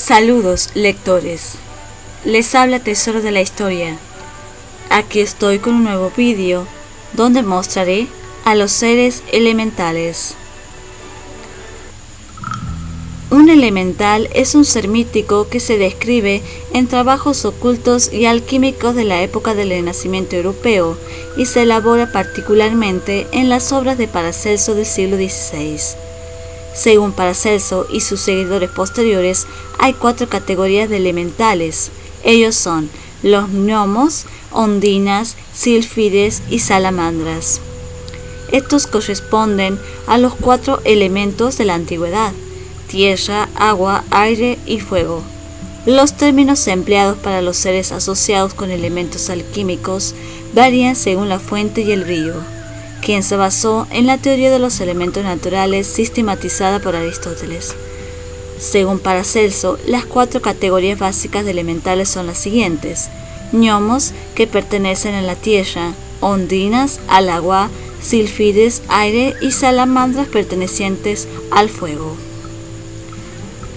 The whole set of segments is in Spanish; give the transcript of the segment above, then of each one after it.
Saludos, lectores. Les habla Tesoro de la Historia. Aquí estoy con un nuevo vídeo donde mostraré a los seres elementales. Un elemental es un ser mítico que se describe en trabajos ocultos y alquímicos de la época del Renacimiento europeo y se elabora particularmente en las obras de Paracelso del siglo XVI. Según Paracelso y sus seguidores posteriores, hay 4 categorías de elementales. Ellos son los gnomos, ondinas, sílfides y salamandras. Estos corresponden a los 4 elementos de la antigüedad: tierra, agua, aire y fuego. Los términos empleados para los seres asociados con elementos alquímicos varían según la fuente y el río, quien se basó en la teoría de los elementos naturales sistematizada por Aristóteles. Según Paracelso, las 4 categorías básicas de elementales son las siguientes: gnomos, que pertenecen a la tierra; ondinas, al agua; sílfides, aire; y salamandras, pertenecientes al fuego.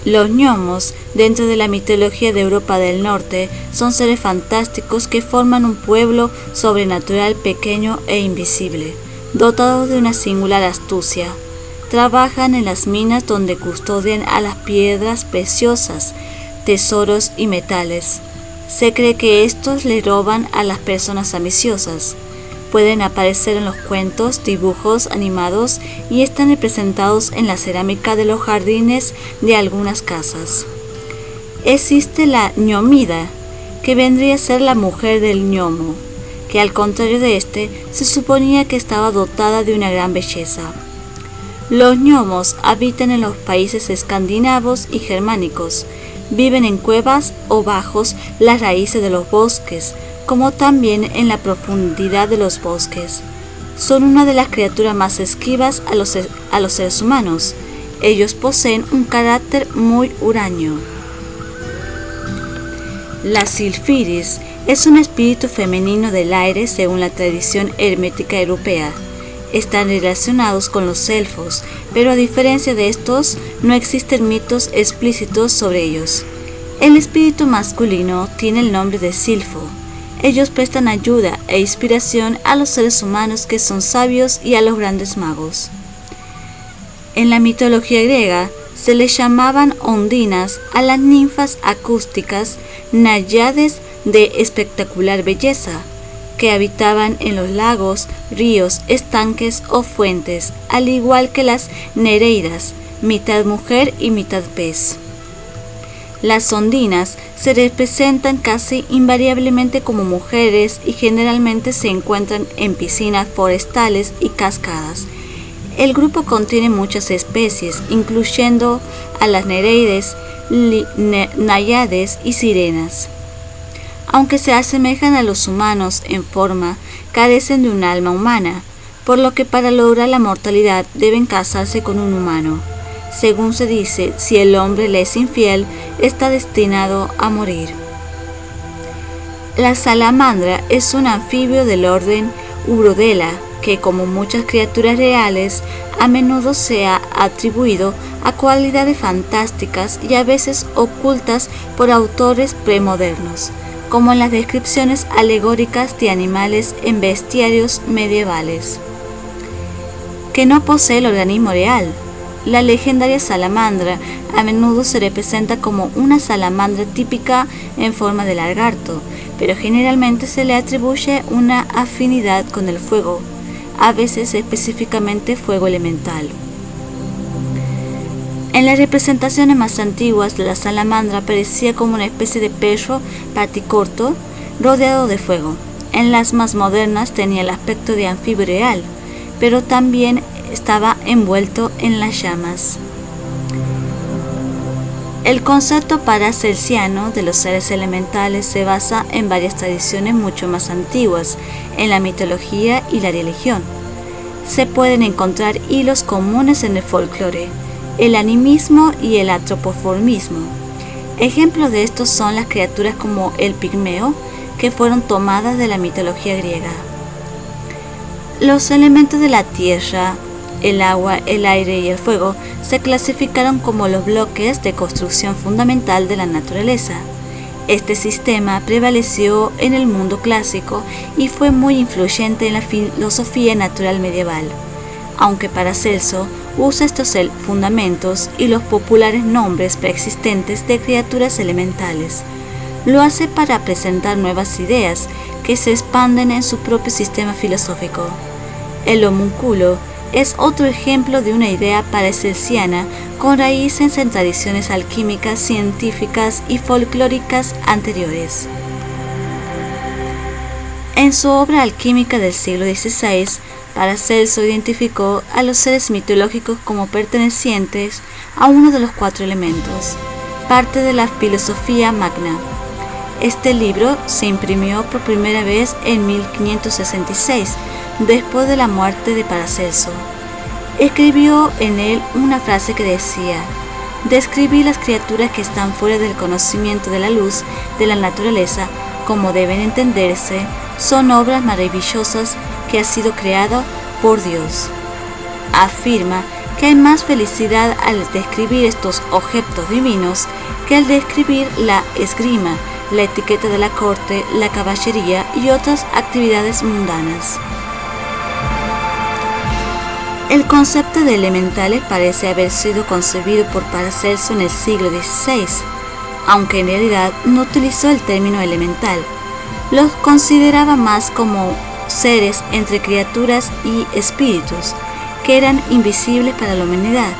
Los gnomos, dentro de la mitología de Europa del Norte, son seres fantásticos que forman un pueblo sobrenatural pequeño e invisible, dotados de una singular astucia. Trabajan en las minas donde custodian a las piedras preciosas, tesoros y metales. Se cree que estos le roban a las personas ambiciosas. Pueden aparecer en los cuentos, dibujos animados y están representados en la cerámica de los jardines de algunas casas. Existe la gnomida, que vendría a ser la mujer del gnomo, que al contrario de este, se suponía que estaba dotada de una gran belleza. Los gnomos habitan en los países escandinavos y germánicos. Viven en cuevas o bajo las raíces de los bosques, como también en la profundidad de los bosques. Son una de las criaturas más esquivas a los seres humanos. Ellos poseen un carácter muy huraño. La sílfides es un espíritu femenino del aire según la tradición hermética europea. Están relacionados con los elfos, pero a diferencia de estos, no existen mitos explícitos sobre ellos. El espíritu masculino tiene el nombre de Silfo. Ellos prestan ayuda e inspiración a los seres humanos que son sabios y a los grandes magos. En la mitología griega se les llamaban ondinas a las ninfas acústicas, náyades de espectacular belleza, que habitaban en los lagos, ríos, estanques o fuentes, al igual que las nereidas, mitad mujer y mitad pez. Las ondinas se representan casi invariablemente como mujeres y generalmente se encuentran en piscinas forestales y cascadas. El grupo contiene muchas especies, incluyendo a las nereides, náyades y sirenas. Aunque se asemejan a los humanos en forma, carecen de un alma humana, por lo que para lograr la mortalidad deben casarse con un humano. Según se dice, si el hombre le es infiel, está destinado a morir. La salamandra es un anfibio del orden Urodela, que como muchas criaturas reales, a menudo se ha atribuido a cualidades fantásticas y a veces ocultas por autores premodernos, como en las descripciones alegóricas de animales en bestiarios medievales. Que no posee el organismo real. La legendaria salamandra a menudo se representa como una salamandra típica en forma de lagarto, pero generalmente se le atribuye una afinidad con el fuego, a veces específicamente fuego elemental. En las representaciones más antiguas, la salamandra aparecía como una especie de perro paticorto rodeado de fuego. En las más modernas tenía el aspecto de anfibio real, pero también estaba envuelto en las llamas. El concepto paracelsiano de los seres elementales se basa en varias tradiciones mucho más antiguas, en la mitología y la religión. Se pueden encontrar hilos comunes en el folclore, el animismo y el antropoformismo. Ejemplos de estos son las criaturas como el pigmeo, que fueron tomadas de la mitología griega. Los elementos de la tierra, el agua, el aire y el fuego se clasificaron como los bloques de construcción fundamental de la naturaleza. Este sistema prevaleció en el mundo clásico y fue muy influyente en la filosofía natural medieval, aunque Paracelso usa estos fundamentos y los populares nombres preexistentes de criaturas elementales. Lo hace para presentar nuevas ideas que se expanden en su propio sistema filosófico. El homúnculo es otro ejemplo de una idea paracelsiana con raíces en tradiciones alquímicas, científicas y folclóricas anteriores. En su obra alquímica del siglo XVI, Paracelso identificó a los seres mitológicos como pertenecientes a uno de los 4 elementos, parte de la filosofía magna. Este libro se imprimió por primera vez en 1566, después de la muerte de Paracelso. Escribió en él una frase que decía: «Describí las criaturas que están fuera del conocimiento de la luz de la naturaleza, como deben entenderse, son obras maravillosas que ha sido creado por Dios». Afirma que hay más felicidad al describir estos objetos divinos que al describir la esgrima, la etiqueta de la corte, la caballería y otras actividades mundanas. El concepto de elementales parece haber sido concebido por Paracelso en el siglo XVI, aunque en realidad no utilizó el término elemental. Los consideraba más como seres entre criaturas y espíritus, que eran invisibles para la humanidad,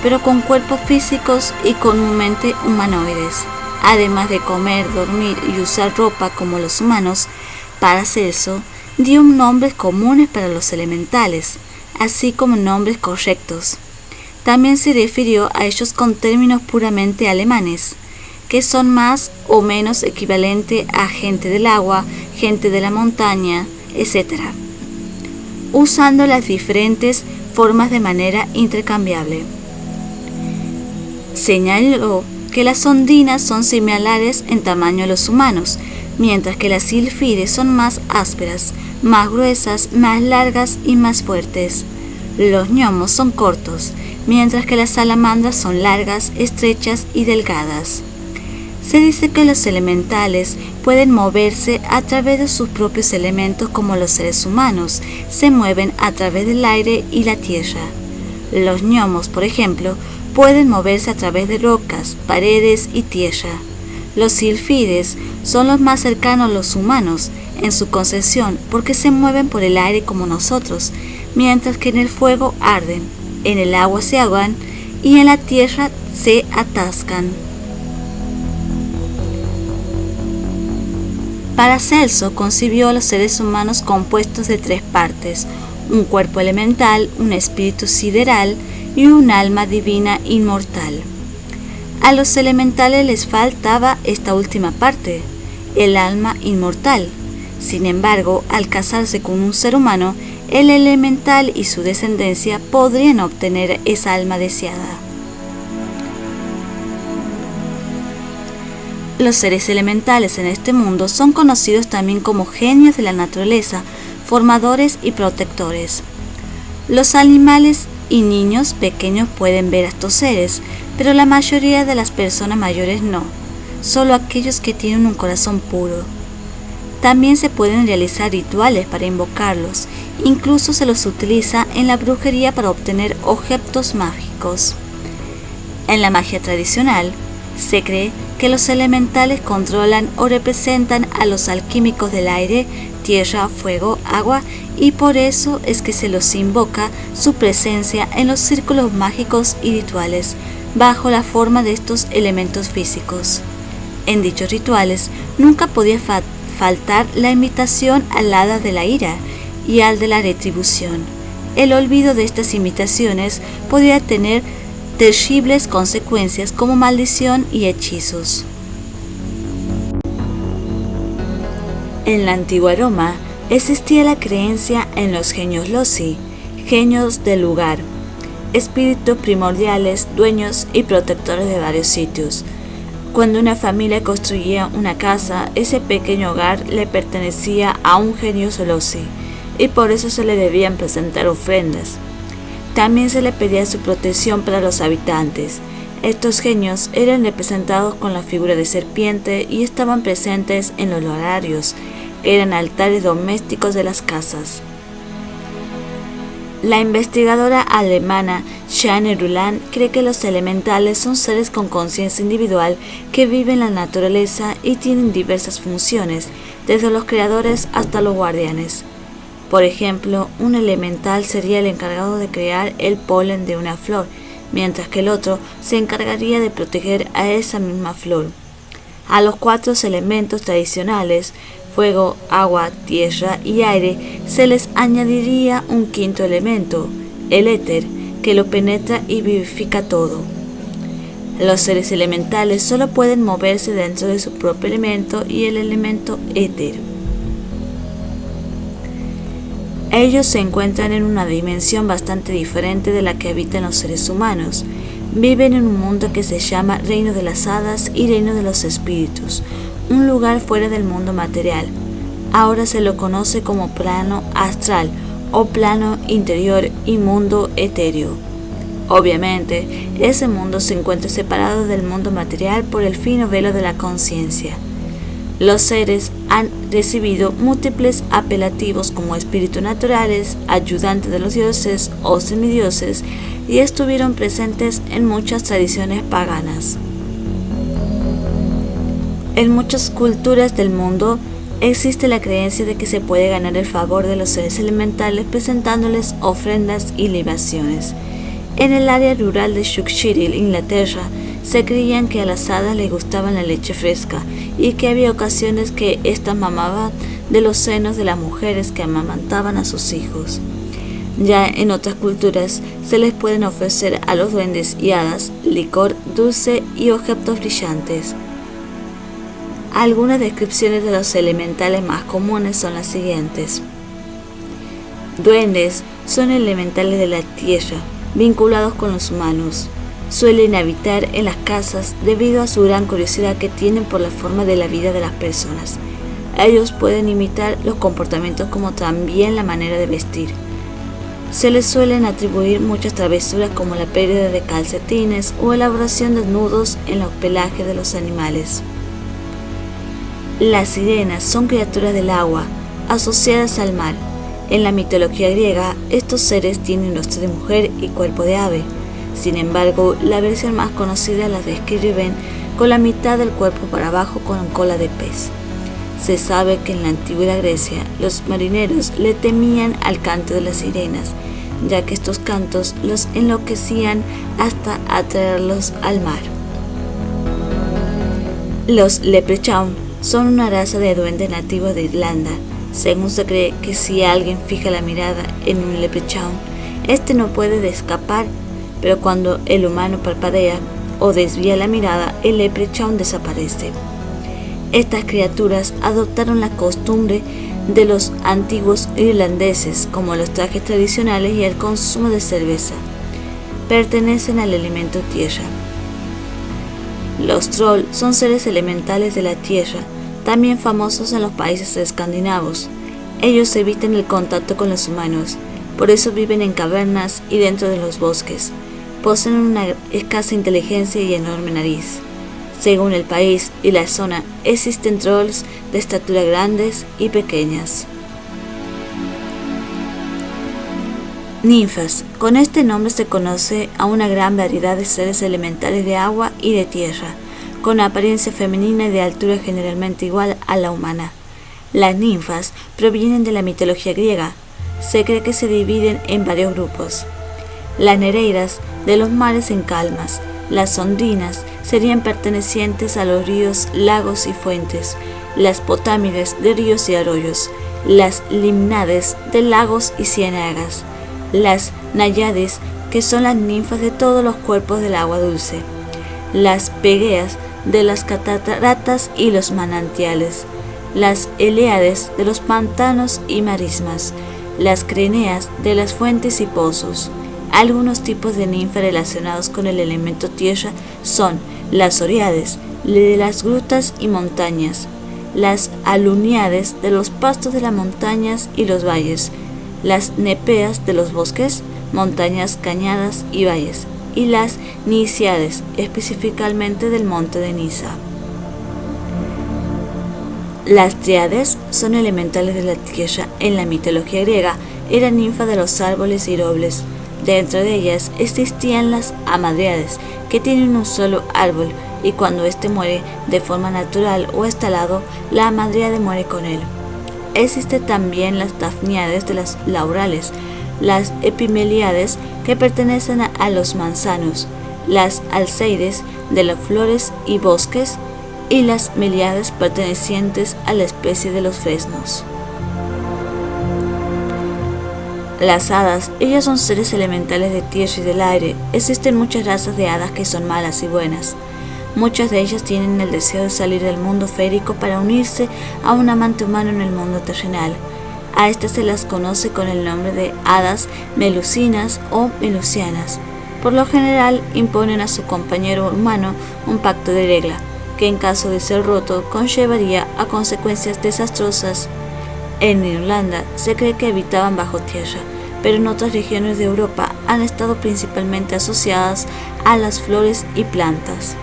pero con cuerpos físicos y comúnmente humanoides. Además de comer, dormir y usar ropa como los humanos, Paracelso dio nombres comunes para los elementales, así como nombres correctos. También se refirió a ellos con términos puramente alemanes, que son más o menos equivalente a gente del agua, gente de la montaña, etc., usando las diferentes formas de manera intercambiable. Señaló que las ondinas son similares en tamaño a los humanos, mientras que las sílfides son más ásperas, más gruesas, más largas y más fuertes. Los gnomos son cortos, mientras que las salamandras son largas, estrechas y delgadas. Se dice que los elementales pueden moverse a través de sus propios elementos como los seres humanos se mueven a través del aire y la tierra. Los gnomos, por ejemplo, pueden moverse a través de rocas, paredes y tierra. Los sílfides son los más cercanos a los humanos en su concepción porque se mueven por el aire como nosotros, mientras que en el fuego arden, en el agua se ahogan y en la tierra se atascan. Paracelso concibió a los seres humanos compuestos de 3 partes: un cuerpo elemental, un espíritu sideral y un alma divina inmortal. A los elementales les faltaba esta última parte, el alma inmortal. Sin embargo, al casarse con un ser humano, el elemental y su descendencia podrían obtener esa alma deseada. Los seres elementales en este mundo son conocidos también como genios de la naturaleza, formadores y protectores. Los animales y niños pequeños pueden ver a estos seres, pero la mayoría de las personas mayores no, solo aquellos que tienen un corazón puro. También se pueden realizar rituales para invocarlos, incluso se los utiliza en la brujería para obtener objetos mágicos. En la magia tradicional, se cree que los elementales controlan o representan a los alquímicos del aire, tierra, fuego, agua, y por eso es que se los invoca su presencia en los círculos mágicos y rituales, bajo la forma de estos elementos físicos. En dichos rituales nunca podía faltar la invitación al hada de la ira y al de la retribución. El olvido de estas invitaciones podía tener terribles consecuencias como maldición y hechizos. En la antigua Roma existía la creencia en los genios loci, genios del lugar, espíritus primordiales, dueños y protectores de varios sitios. Cuando una familia construía una casa, ese pequeño hogar le pertenecía a un genio loci y por eso se le debían presentar ofrendas. También se le pedía su protección para los habitantes. Estos genios eran representados con la figura de serpiente y estaban presentes en los horarios, que eran altares domésticos de las casas. La investigadora alemana Jeanne Ruland cree que los elementales son seres con conciencia individual que viven en la naturaleza y tienen diversas funciones, desde los creadores hasta los guardianes. Por ejemplo, un elemental sería el encargado de crear el polen de una flor, mientras que el otro se encargaría de proteger a esa misma flor. A los 4 elementos tradicionales, fuego, agua, tierra y aire, se les añadiría un 5º elemento, el éter, que lo penetra y vivifica todo. Los seres elementales solo pueden moverse dentro de su propio elemento y el elemento éter. Ellos se encuentran en una dimensión bastante diferente de la que habitan los seres humanos. Viven en un mundo que se llama Reino de las Hadas y Reino de los Espíritus, un lugar fuera del mundo material. Ahora se lo conoce como plano astral o plano interior y mundo etéreo. Obviamente, ese mundo se encuentra separado del mundo material por el fino velo de la conciencia. Los seres han recibido múltiples apelativos como espíritus naturales, ayudantes de los dioses o semidioses, y estuvieron presentes en muchas tradiciones paganas. En muchas culturas del mundo existe la creencia de que se puede ganar el favor de los seres elementales presentándoles ofrendas y libaciones. En el área rural de Shropshire, Inglaterra, se creían que a las hadas les gustaba la leche fresca y que había ocasiones que éstas mamaban de los senos de las mujeres que amamantaban a sus hijos. Ya en otras culturas se les pueden ofrecer a los duendes y hadas licor dulce y objetos brillantes. Algunas descripciones de los elementales más comunes son las siguientes. Duendes son elementales de la tierra, vinculados con los humanos. Suelen habitar en las casas debido a su gran curiosidad que tienen por la forma de la vida de las personas. Ellos pueden imitar los comportamientos como también la manera de vestir. Se les suelen atribuir muchas travesuras como la pérdida de calcetines o elaboración de nudos en los pelajes de los animales. Las sirenas son criaturas del agua, asociadas al mar. En la mitología griega, estos seres tienen rostro de mujer y cuerpo de ave. Sin embargo, la versión más conocida las describen con la mitad del cuerpo para abajo con cola de pez. Se sabe que en la antigua Grecia, los marineros le temían al canto de las sirenas, ya que estos cantos los enloquecían hasta atraerlos al mar. Los leprechaun son una raza de duendes nativos de Irlanda. Según se cree que si alguien fija la mirada en un leprechaun, este no puede escapar, pero cuando el humano parpadea o desvía la mirada, el leprechaun desaparece. Estas criaturas adoptaron la costumbre de los antiguos irlandeses, como los trajes tradicionales y el consumo de cerveza. Pertenecen al elemento tierra. Los troll son seres elementales de la tierra, también famosos en los países escandinavos. Ellos evitan el contacto con los humanos, por eso viven en cavernas y dentro de los bosques. Poseen una escasa inteligencia y enorme nariz. Según el país y la zona, existen trolls de estatura grandes y pequeñas. Ninfas. Con este nombre se conoce a una gran variedad de seres elementales de agua y de tierra, con apariencia femenina y de altura generalmente igual a la humana. Las ninfas provienen de la mitología griega. Se cree que se dividen en varios grupos. Las nereidas, de los mares en calmas. Las ondinas serían pertenecientes a los ríos, lagos y fuentes. Las potámides, de ríos y arroyos. Las limnades, de lagos y ciénagas. Las náyades, que son las ninfas de todos los cuerpos del agua dulce. Las pegueas, de las cataratas y los manantiales. Las eléades, de los pantanos y marismas. Las crineas, de las fuentes y pozos. Algunos tipos de ninfa relacionados con el elemento tierra son las oreades, de las grutas y montañas, las aluniades, de los pastos de las montañas y los valles, las nepeas, de los bosques, montañas, cañadas y valles, y las Níciades, específicamente del monte de Nisa. Las Tríades son elementales de la tierra. En la mitología griega eran ninfas de los árboles y robles. Dentro de ellas existían las Hamadríades, que tienen un solo árbol, y cuando éste muere de forma natural o estalado, la Hamadríade muere con él. Existen también las Dafníades de las laurales, las Epimeliades, que pertenecen a los manzanos, las Alceides de las flores y bosques, y las Meliades pertenecientes a la especie de los fresnos. Las hadas, ellas son seres elementales de tierra y del aire. Existen muchas razas de hadas que son malas y buenas. Muchas de ellas tienen el deseo de salir del mundo férico para unirse a un amante humano en el mundo terrenal. A estas se las conoce con el nombre de hadas melusinas o melusianas. Por lo general imponen a su compañero humano un pacto de regla, que en caso de ser roto conllevaría a consecuencias desastrosas. En Irlanda se cree que habitaban bajo tierra, pero en otras regiones de Europa han estado principalmente asociadas a las flores y plantas.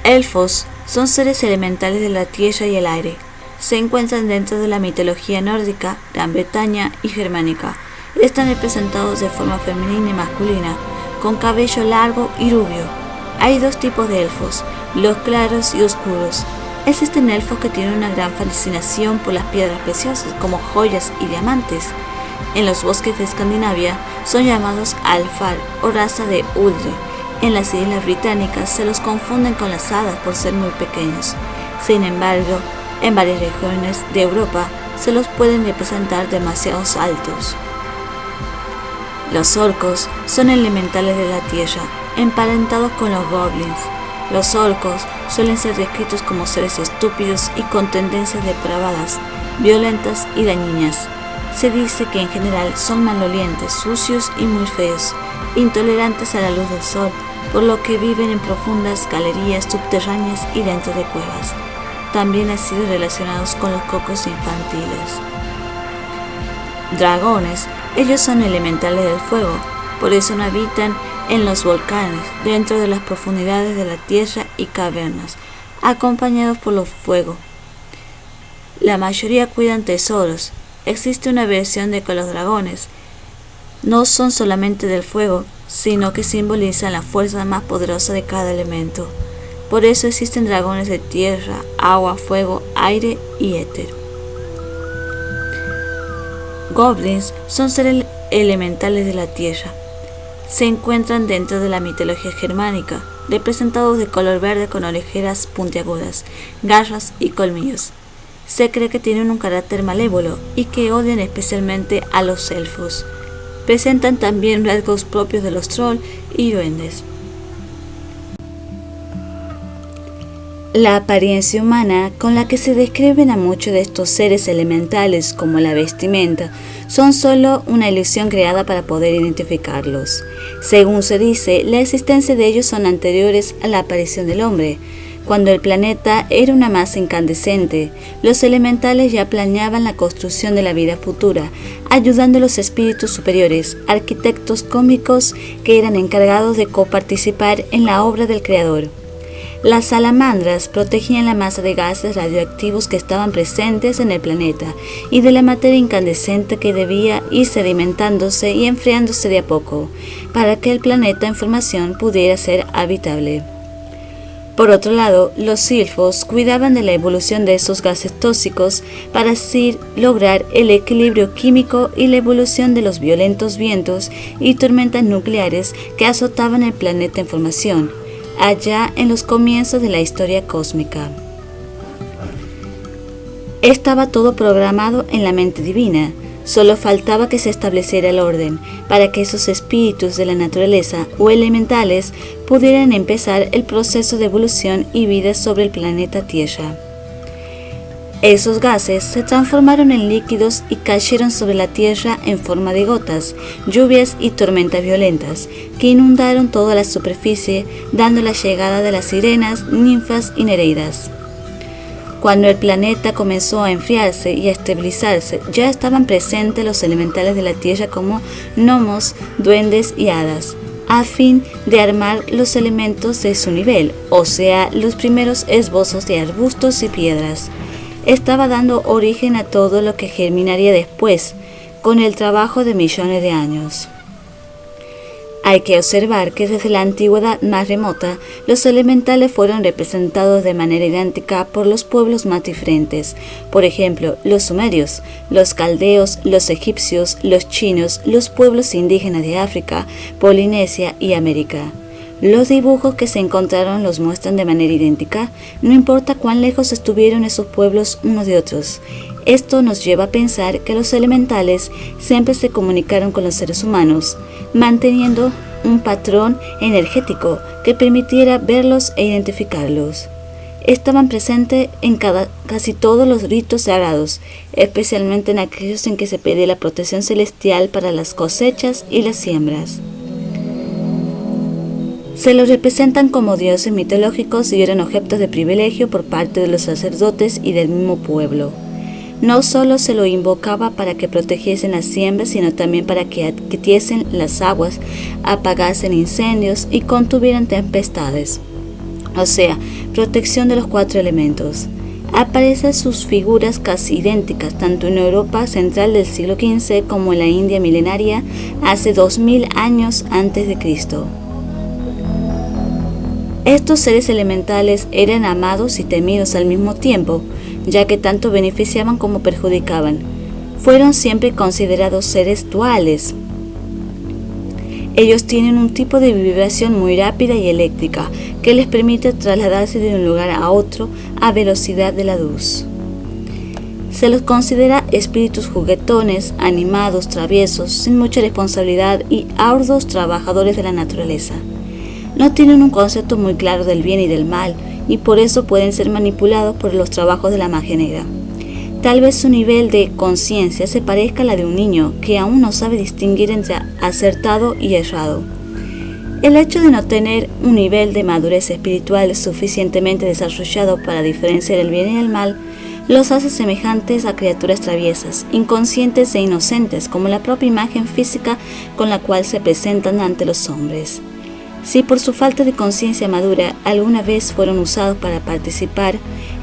Elfos son seres elementales de la tierra y el aire. Se encuentran dentro de la mitología nórdica, Gran Bretaña y germánica. Están representados de forma femenina y masculina, con cabello largo y rubio. Hay dos tipos de elfos, los claros y oscuros. Existen elfos que tienen una gran fascinación por las piedras preciosas, como joyas y diamantes. En los bosques de Escandinavia son llamados alfar o raza de Uldre. En las islas británicas se los confunden con las hadas por ser muy pequeños. Sin embargo, en varias regiones de Europa se los pueden representar demasiado altos. Los orcos son elementales de la tierra, emparentados con los goblins. Los orcos suelen ser descritos como seres estúpidos y con tendencias depravadas, violentas y dañinas. Se dice que en general son malolientes, sucios y muy feos, intolerantes a la luz del sol, por lo que viven en profundas galerías subterráneas y dentro de cuevas. También han sido relacionados con los cocos infantiles. Dragones, ellos son elementales del fuego, por eso no habitan en los volcanes, dentro de las profundidades de la tierra y cavernas, acompañados por los fuegos. La mayoría cuidan tesoros. Existe una versión de que los dragones no son solamente del fuego, sino que simbolizan la fuerza más poderosa de cada elemento. Por eso existen dragones de tierra, agua, fuego, aire y éter. Goblins son seres elementales de la tierra. Se encuentran dentro de la mitología germánica, representados de color verde con orejeras puntiagudas, garras y colmillos. Se cree que tienen un carácter malévolo y que odian especialmente a los elfos. Presentan también rasgos propios de los trolls y duendes. La apariencia humana con la que se describen a muchos de estos seres elementales, como la vestimenta, son solo una ilusión creada para poder identificarlos. Según se dice, la existencia de ellos son anteriores a la aparición del hombre. Cuando el planeta era una masa incandescente, los elementales ya planeaban la construcción de la vida futura, ayudando a los espíritus superiores, arquitectos cósmicos que eran encargados de coparticipar en la obra del Creador. Las salamandras protegían la masa de gases radioactivos que estaban presentes en el planeta y de la materia incandescente que debía ir sedimentándose y enfriándose de a poco, para que el planeta en formación pudiera ser habitable. Por otro lado, los silfos cuidaban de la evolución de esos gases tóxicos para así lograr el equilibrio químico y la evolución de los violentos vientos y tormentas nucleares que azotaban el planeta en formación, allá en los comienzos de la historia cósmica. Estaba todo programado en la mente divina, solo faltaba que se estableciera el orden para que esos espíritus de la naturaleza o elementales pudieran empezar el proceso de evolución y vida sobre el planeta Tierra. Esos gases se transformaron en líquidos y cayeron sobre la Tierra en forma de gotas, lluvias y tormentas violentas, que inundaron toda la superficie, dando la llegada de las sirenas, ninfas y nereidas. Cuando el planeta comenzó a enfriarse y a estabilizarse, ya estaban presentes los elementales de la Tierra como gnomos, duendes y hadas, a fin de armar los elementos de su nivel, o sea, los primeros esbozos de arbustos y piedras. Estaba dando origen a todo lo que germinaría después, con el trabajo de millones de años. Hay que observar que desde la antigüedad más remota, los elementales fueron representados de manera idéntica por los pueblos más diferentes. Por ejemplo, los sumerios, los caldeos, los egipcios, los chinos, los pueblos indígenas de África, Polinesia y América. Los dibujos que se encontraron los muestran de manera idéntica, no importa cuán lejos estuvieron esos pueblos unos de otros. Esto nos lleva a pensar que los elementales siempre se comunicaron con los seres humanos, manteniendo un patrón energético que permitiera verlos e identificarlos. Estaban presentes en casi todos los ritos sagrados, especialmente en aquellos en que se pedía la protección celestial para las cosechas y las siembras. Se los representan como dioses mitológicos y eran objetos de privilegio por parte de los sacerdotes y del mismo pueblo. No solo se lo invocaba para que protegiesen las siembras, sino también para que aquietiesen las aguas, apagasen incendios y contuvieran tempestades. O sea, protección de los 4 elementos. Aparecen sus figuras casi idénticas tanto en Europa central del siglo XV como en la India milenaria hace 2000 años antes de Cristo. Estos seres elementales eran amados y temidos al mismo tiempo, ya que tanto beneficiaban como perjudicaban. Fueron siempre considerados seres duales. Ellos tienen un tipo de vibración muy rápida y eléctrica que les permite trasladarse de un lugar a otro a velocidad de la luz. Se los considera espíritus juguetones, animados, traviesos, sin mucha responsabilidad y arduos trabajadores de la naturaleza. No tienen un concepto muy claro del bien y del mal, y por eso pueden ser manipulados por los trabajos de la magia negra. Tal vez su nivel de conciencia se parezca a la de un niño que aún no sabe distinguir entre acertado y errado. El hecho de no tener un nivel de madurez espiritual suficientemente desarrollado para diferenciar el bien y el mal los hace semejantes a criaturas traviesas, inconscientes e inocentes, como la propia imagen física con la cual se presentan ante los hombres. Si por su falta de conciencia madura alguna vez fueron usados para participar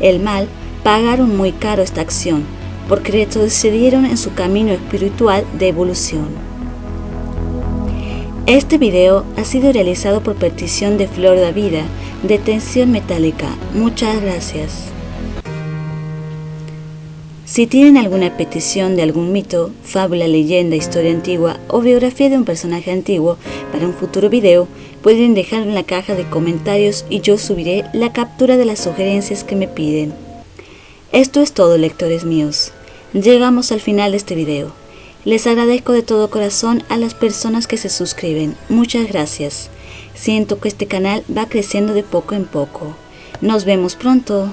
el mal, pagaron muy caro esta acción, porque retrocedieron en su camino espiritual de evolución. Este video ha sido realizado por petición de Flor da Vida, de Tensión Metálica. Muchas gracias. Si tienen alguna petición de algún mito, fábula, leyenda, historia antigua o biografía de un personaje antiguo para un futuro video, pueden dejarlo en la caja de comentarios y yo subiré la captura de las sugerencias que me piden. Esto es todo, lectores míos. Llegamos al final de este video. Les agradezco de todo corazón a las personas que se suscriben. Muchas gracias. Siento que este canal va creciendo de poco en poco. Nos vemos pronto.